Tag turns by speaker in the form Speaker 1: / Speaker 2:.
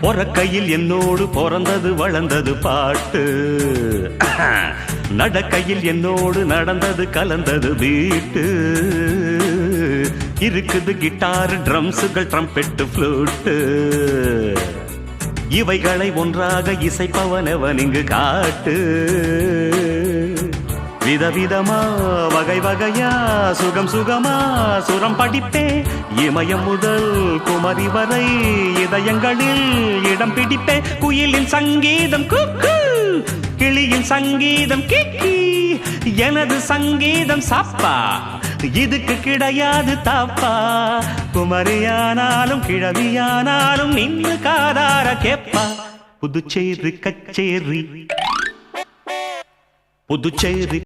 Speaker 1: பொறக்கையில் என்னோடு பிறந்தது வளர்ந்தது பாட்டு, நடக்கையில் என்னோடு நடந்தது கலந்தது வீட்டு. இருக்குது கிட்டார், ட்ரம்ஸுகள், ட்ரம்பெட்டு, ஃப்ளூட்டு. இவைகளை ஒன்றாக இசைப்பவனவன் இங்கு காட்டு. விதவிதமா வகை வகையா சுகம் சுகமா சுரம் படிப்பே. இமயம் முதல் குமரி வரை இதயங்களில் இடம் பிடிப்பே. குயிலின் சங்கீதம் குக்கு, கிளியின் சங்கீதம் கிக்கி, எனது சங்கீதம் சாப்பா, இதுக்கு கிடையாது தாப்பா. குமரியானாலும் கிழவியானாலும் நின்று காதார கேப்பா. புதுச்சேரி கச்சேரி, புதுச்சேரி